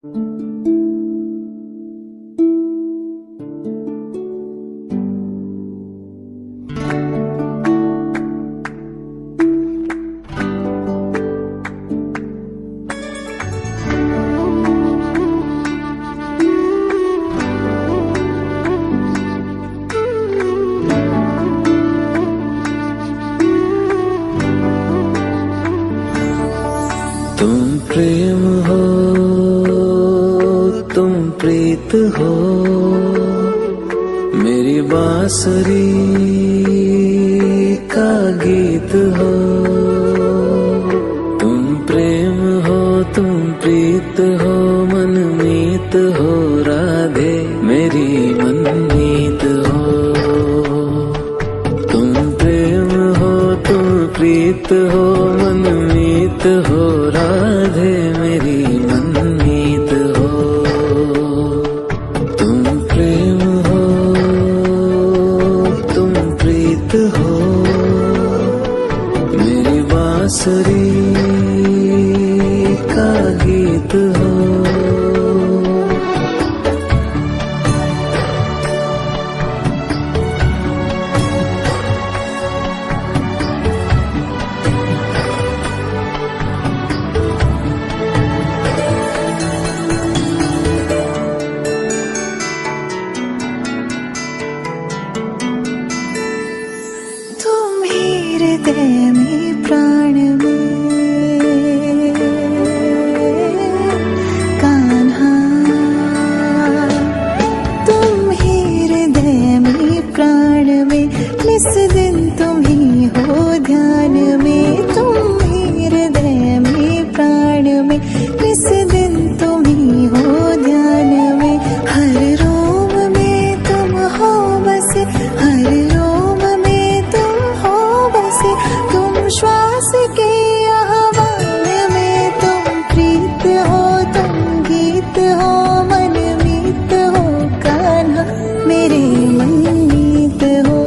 तुम प्रेम हो, तुम प्रीत हो, मेरी बांसुरी का गीत हो। तुम प्रेम हो, तुम प्रीत हो, मनमीत हो, राधे मेरी मनमीत हो। तुम प्रेम हो, तुम प्रीत हो, मनमीत हो, राधे मेरी मनमीत हो। तुम प्रेम हो, तुम प्रीत हो, मेरी बांसुरी का गीत हो। हृदय में प्राण में कान्हा, तुम ही हृदय में प्राण में, निस दिन तुम ही हो ध्यान में। तुम ही हृदय में प्राण में, निस दिन तुम ही हो ध्यान में। हर रोम में तुम हो बसे, हर रोम में तुम हो बसे। तुम श्वास के आह्वान में, तुम प्रीत हो, तुम गीत हो, मनमीत हो, कान्हा मेरे मनमीत हो।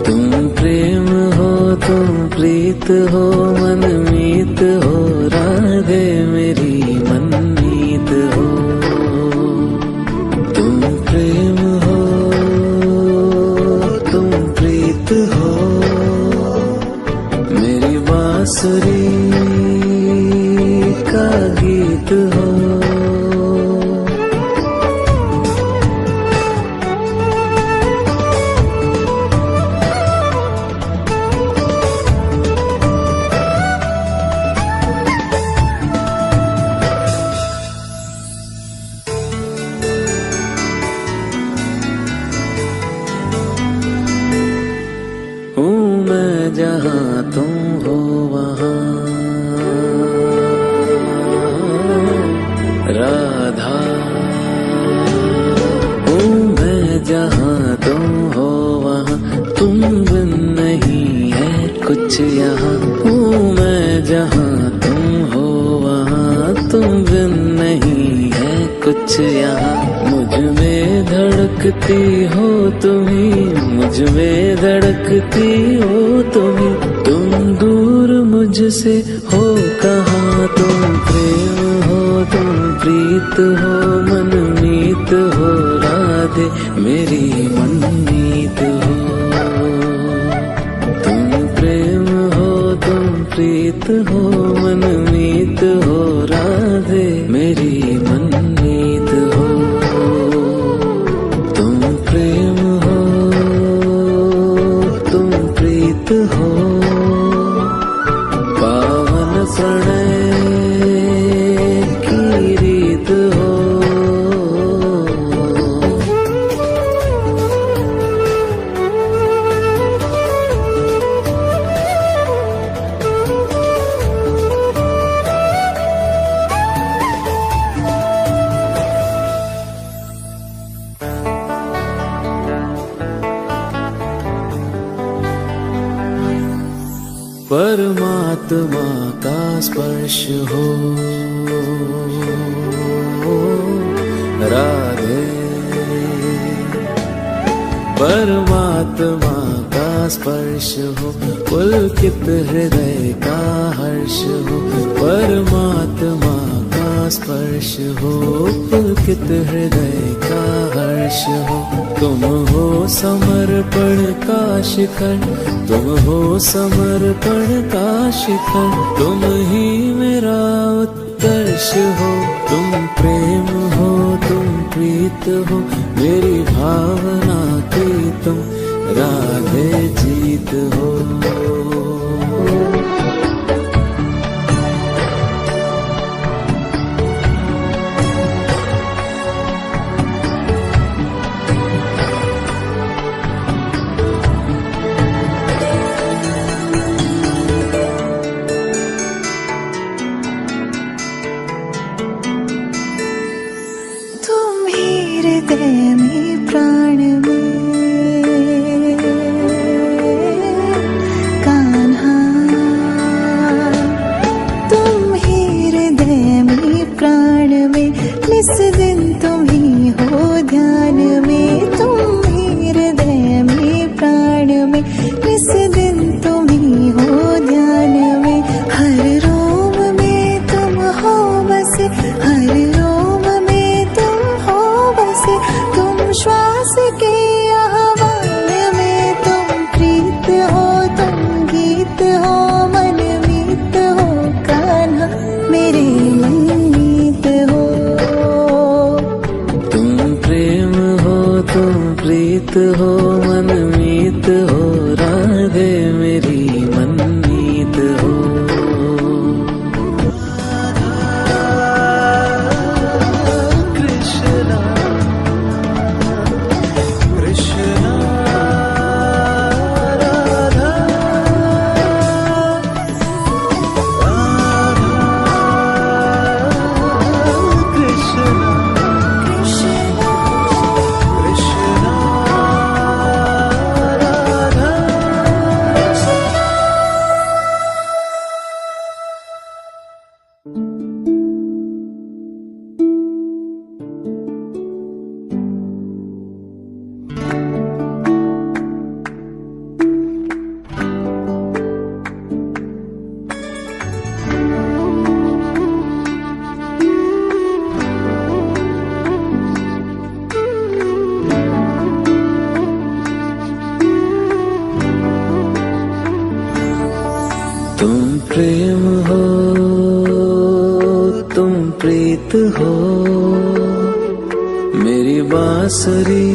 तुम प्रेम हो, तुम प्रीत हो, मनमीत हो, राधे मेरी मनमीत हो। तुम प्रेम हो, तुम प्रीत हो, मेरी बांसुरी का गीत हो। हूँ मैं जहाँ तुम हो वहाँ, राधा। हूँ मैं जहाँ तुम हो वहाँ, तुम बिन नहीं है कुछ यहाँ। हूँ मैं जहाँ तुम हो वहाँ, तुम बिन नहीं है कुछ यहाँ। मुझ में धड़कती हो तुम्ही, मुझ में धड़कती हो तुम्ही। तुम दूर मुझसे हो कहाँ, तुम प्रेम हो, तुम प्रीत हो, मनमीत हो, राधे मेरी मनमीत हो। तुम प्रेम हो, तुम प्रीत हो, मनमीत हो, राधे मेरी मनमीत हो। तुम प्रेम हो, तुम प्रीत हो, पावन प्रणय की रीत हो। परमात्मा का स्पर्श हो, राधे। परमात्मा का स्पर्श हो, पुलकित हृदय का हर्ष हो। परमात्मा का स्पर्श हो, पुलकित हृदय का हर्ष हो। तुम हो समर्पण का शिखर, तुम हो समर्पण का शिखर। तुम ही मेरा उत्कर्ष हो, तुम प्रेम हो, तुम प्रीत हो। मेरी भावना की तुम राधे जीत हो। तुम ही हृदय में प्राण में कान्हा, तुम ही हृदय में प्राण में, निस दिन तुम ही हो ध्यान में। तुम ही हृदय में प्राण में, निस दिन तुम ही हो ध्यान में। हर रोम में तुम हो बसे, हर रोम में तुम हो बसे। तुम श्वास के आह्वान में, तुम प्रीत हो, तुम गीत हो, मनमीत हो कान्हा, मेरे मनमीत हो। तुम प्रेम हो, तुम प्रीत हो, मनमीत हो। राधे मेरी मनमीत हो। कृष्णा कृष्णा राधा राधा कृष्णा कृष्णा राधा। तुम प्रेम हो, तुम प्रीत हो। मेरी बांसुरी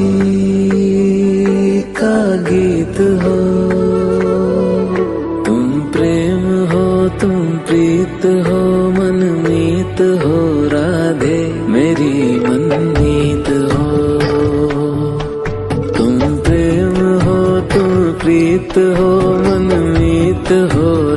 का गीत हो। तुम प्रेम हो, तुम प्रीत हो, मनमीत हो। राधे मेरी मनमीत हो। तुम प्रेम हो, तुम प्रीत हो, मनमीत हो।